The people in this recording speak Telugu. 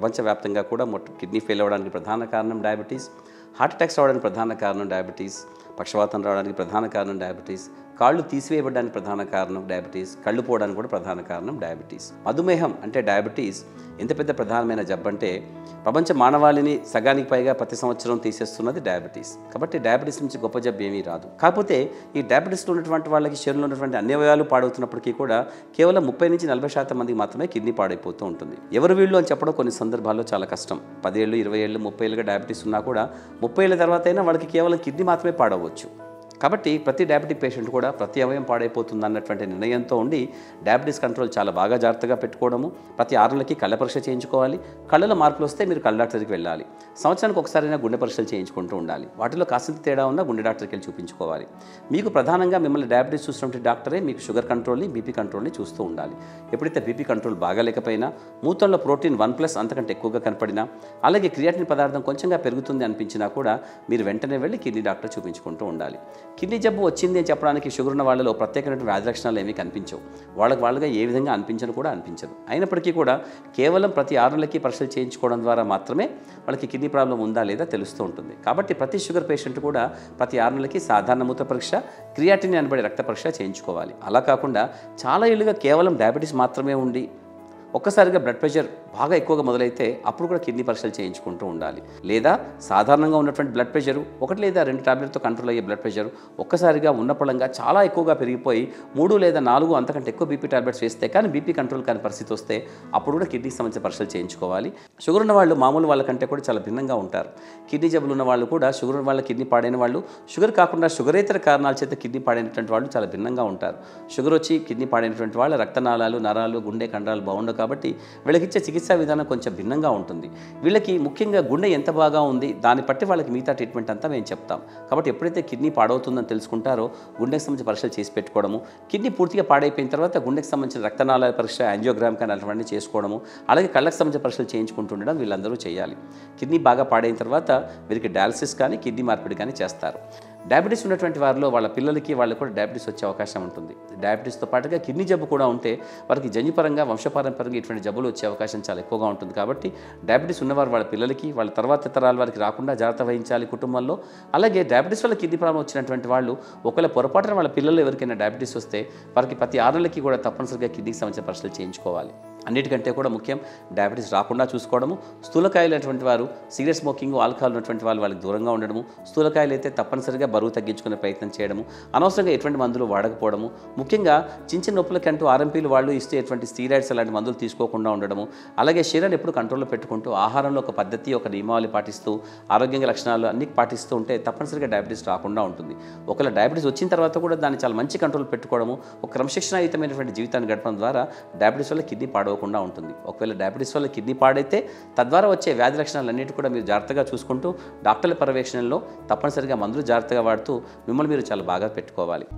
ప్రపంచవ్యాప్తంగా కూడా కిడ్నీ ఫెయిల్ అవ్వడానికి ప్రధాన కారణం డయాబెటీస్, హార్ట్ అటాక్స్ రావడానికి ప్రధాన కారణం డయాబెటీస్, పక్షవాతం రావడానికి ప్రధాన కారణం డయాబెటీస్, కాళ్ళు తీసివేయబడడానికి ప్రధాన కారణం డయాబెటీస్, కళ్ళు పోవడానికి కూడా ప్రధాన కారణం డయాబెటీస్. మధుమేహం అంటే డయాబెటీస్ ఎంత పెద్ద ప్రధానమైన జబ్బు అంటే ప్రపంచ మానవాళిని సగానికి పైగా ప్రతి సంవత్సరం తీసేస్తున్నది డయాబెటీస్. కాబట్టి డయాబెటీస్ నుంచి గొప్ప జబ్బు ఏమీ రాదు. కాకపోతే ఈ డయాబెటీస్లో ఉన్నటువంటి వాళ్ళకి శరీరంలో ఉన్నటువంటి అన్ని అవయవాలు పాడవుతున్నప్పటికీ కూడా కేవలం 30-40% మందికి మాత్రమే కిడ్నీ పాడైపోతూ ఉంటుంది. ఎవరు వీళ్ళు అని చెప్పడం కొన్ని సందర్భాల్లో చాలా కష్టం. 10 ఏళ్ళు, 20 ఏళ్ళు, 30 ఏళ్ళుగా డయాబెటీస్ ఉన్నా కూడా 30 ఏళ్ళ తర్వాత అయినా వాళ్ళకి కేవలం కిడ్నీ మాత్రమే పాడవచ్చు. కాబట్టి ప్రతి డయాబెటిక్ పేషెంట్ కూడా ప్రతి అవయం పాడైపోతుంది అన్నటువంటి నిర్ణయంతో ఉండి డయాబెటీస్ కంట్రోల్ చాలా బాగా జాగ్రత్తగా పెట్టుకోవడము, ప్రతి 6 నెలలకి కళ్ళ పరీక్ష చేయించుకోవాలి. కళ్ళలో మార్పులు వస్తే మీరు కళ్ళ డాక్టర్కి వెళ్ళాలి. సంవత్సరానికి ఒకసారైనా గుండె పరీక్షలు చేయించుకుంటూ ఉండాలి. వాటిలో కాసింత తేడా ఉన్నా గుండె డాక్టర్కి వెళ్ళి చూపించుకోవాలి. మీకు ప్రధానంగా మిమ్మల్ని డయాబెటీస్ చూసినటువంటి డాక్టరే మీకు షుగర్ కంట్రోల్ని, బీపీ కంట్రోల్ని చూస్తూ ఉండాలి. ఎప్పుడైతే బీపీ కంట్రోల్ బాగాలేకపోయినా, మూత్రంలో ప్రోటీన్ 1+ అంతకంటే ఎక్కువగా కనపడినా, అలాగే క్రియాటిన్ పదార్థం కొంచెంగా పెరుగుతుంది అనిపించినా కూడా మీరు వెంటనే వెళ్ళి కిడ్నీ డాక్టర్ చూపించుకుంటూ ఉండాలి. కిడ్నీ జబ్బు వచ్చింది అని చెప్పడానికి షుగర్ ఉన్న వాళ్ళలో ప్రత్యేకమైన వ్యాధి లక్షణాలు ఏమీ కనిపించవు. వాళ్ళుగా ఏ విధంగా అనిపించదు. అయినప్పటికీ కూడా కేవలం ప్రతి 6 నెలలకి పరీక్షలు చేయించుకోవడం ద్వారా మాత్రమే వాళ్ళకి కిడ్నీ ప్రాబ్లం ఉందా లేదా తెలుస్తూ ఉంటుంది. కాబట్టి ప్రతి షుగర్ పేషెంట్ కూడా ప్రతి 6 నెలలకి సాధారణ మూత్ర పరీక్ష, క్రియాటిన్ అనబడే రక్త పరీక్ష చేయించుకోవాలి. అలా కాకుండా చాలా ఏళ్ళుగా కేవలం డయాబెటీస్ మాత్రమే ఉండి ఒక్కసారిగా బ్లడ్ ప్రెషర్ బాగా ఎక్కువగా మొదలైతే అప్పుడు కూడా కిడ్నీ పరీక్షలు చేయించుకుంటూ ఉండాలి. లేదా సాధారణంగా ఉన్నటువంటి బ్లడ్ ప్రెషరు 1 లేదా 2 టాబ్లెట్తో కంట్రోల్ అయ్యే బ్లడ్ ప్రెషర్ ఒక్కసారిగా ఉన్నపళంగా చాలా ఎక్కువగా పెరిగిపోయి 3 లేదా 4 అంతకంటే ఎక్కువ బీపీ టాబ్లెట్స్ వేస్తే కానీ బీపీ కంట్రోల్ కాని పరిస్థితి వస్తే అప్పుడు కూడా కిడ్నీకి సంబంధించిన పరీక్షలు చేయించుకోవాలి. షుగర్ ఉన్న వాళ్ళు మామూలు వాళ్ళకంటే కూడా చాలా భిన్నంగా ఉంటారు. కిడ్నీ జబ్బులు ఉన్న వాళ్ళు కూడా షుగర్ ఉన్న వాళ్ళ కిడ్నీ పాడైన వాళ్ళు, షుగర్ కాకుండా షుగరేతర కారణాల చేత కిడ్నీ పాడైనటువంటి వాళ్ళు చాలా భిన్నంగా ఉంటారు. షుగర్ వచ్చి కిడ్నీ పాడైనటువంటి వాళ్ళ రక్తనాళాలు, నరాలు, గుండె కండరాలు బాగుండవు కాబట్టి వీళ్ళకి ఇచ్చే చికిత్సా విధానం కొంచెం భిన్నంగా ఉంటుంది. వీళ్ళకి ముఖ్యంగా గుండె ఎంత బాగా ఉంది దాన్ని బట్టి వాళ్ళకి మిగతా ట్రీట్మెంట్ అంతా మేము చెప్తాం. కాబట్టి ఎప్పుడైతే కిడ్నీ పాడవుతుందని తెలుసుకుంటారో గుండెకి సంబంధించిన పరీక్షలు చేసి పెట్టుకోవడము, కిడ్నీ పూర్తిగా పాడైపోయిన తర్వాత గుండెకి సంబంధించిన రక్తనాళాల పరీక్ష, యాంజియోగ్రామ్ కానీ అలాంటివన్నీ చేసుకోవడము, అలాగే కళ్ళకి సంబంధించిన పరీక్షలు చేయించుకుంటుండడం వీళ్ళందరూ చేయాలి. కిడ్నీ బాగా పాడైన తర్వాత వీరికి డయాలసిస్ కానీ కిడ్నీ మార్పిడి కానీ చేస్తారు. డయాబెటీస్ ఉన్నటువంటి వారిలో వాళ్ళ పిల్లలకి వాళ్ళకి కూడా డయాబెటీస్ వచ్చే అవకాశం ఉంటుంది. డయాబెటీస్తో పాటుగా కిడ్నీ జబ్బు కూడా ఉంటే వారికి జన్యుపరంగా, వంశపారంపరంగా ఇటువంటి జబ్బులు వచ్చే అవకాశం చాలా ఎక్కువగా ఉంటుంది. కాబట్టి డయాబెటీస్ ఉన్నవారు వాళ్ళ పిల్లలకి, వాళ్ళ తర్వాత తరాల వారికి రాకుండా జాగ్రత్త వహించాలి కుటుంబంలో. అలాగే డయాబెటీస్ వల్ల కిడ్నీ ప్రాబ్లం వచ్చినటువంటి వాళ్ళు ఒకవేళ పొరపాటున వాళ్ళ పిల్లలు ఎవరికైనా డయాబెటీస్ వస్తే వారికి ప్రతి 6 నెలలకి కూడా తప్పనిసరిగా కిడ్నీకి సంబంధించిన పరీక్షలు చేయించుకోవాలి. అన్నిటికంటే కూడా ముఖ్యం డయాబెటీస్ రాకుండా చూసుకోవడము. స్థూలకాయలు అటువంటి వారు, సిగరెట్ స్మోకింగ్, ఆల్కహాల్ ఉన్నటువంటి వాళ్ళకి దూరంగా ఉండడము. స్థూలకాయలు అయితే తప్పనిసరిగా బరువు తగ్గించుకునే ప్రయత్నం చేయడము, అనవసరంగా ఎటువంటి మందులు వాడకపోవడము, ముఖ్యంగా చిన్న నొప్పులకంటూ ఆర్ఎంపీలు వాళ్ళు ఇస్తే ఎటువంటి స్టీరాయిడ్స్ అలాంటి మందులు తీసుకోకుండా ఉండడము, అలాగే శరీరాన్ని ఎప్పుడు కంట్రోల్లో పెట్టుకుంటూ ఆహారంలో ఒక పద్ధతి, ఒక నియమావళి పాటిస్తూ ఆరోగ్యంగా లక్షణాలు అన్ని పాటిస్తూ ఉంటే తప్పనిసరిగా డయాబెటీస్ రాకుండా ఉంటుంది. ఒకవేళ డయాబెటీస్ వచ్చిన తర్వాత కూడా దాన్ని చాలా మంచి కంట్రోల్ పెట్టుకోవడము, ఒక క్రమశిక్షణాయుతమైనటువంటి జీవితాన్ని గడపడం ద్వారా డయాబెటీస్ వల్ల కిడ్నీ పాడవకుండా ఉంటుంది. ఒకవేళ డయాబెటీస్ వల్ల కిడ్నీ పాడైతే తద్వారా వచ్చే వ్యాధి లక్షణాలన్నిటి కూడా మీరు జాగ్రత్తగా చూసుకుంటూ డాక్టర్ల పర్యవేక్షణలో తప్పనిసరిగా మందులు జాగ్రత్తగా వాడుతూ మిమ్మల్ని మీరు చాలా బాగా పెట్టుకోవాలి.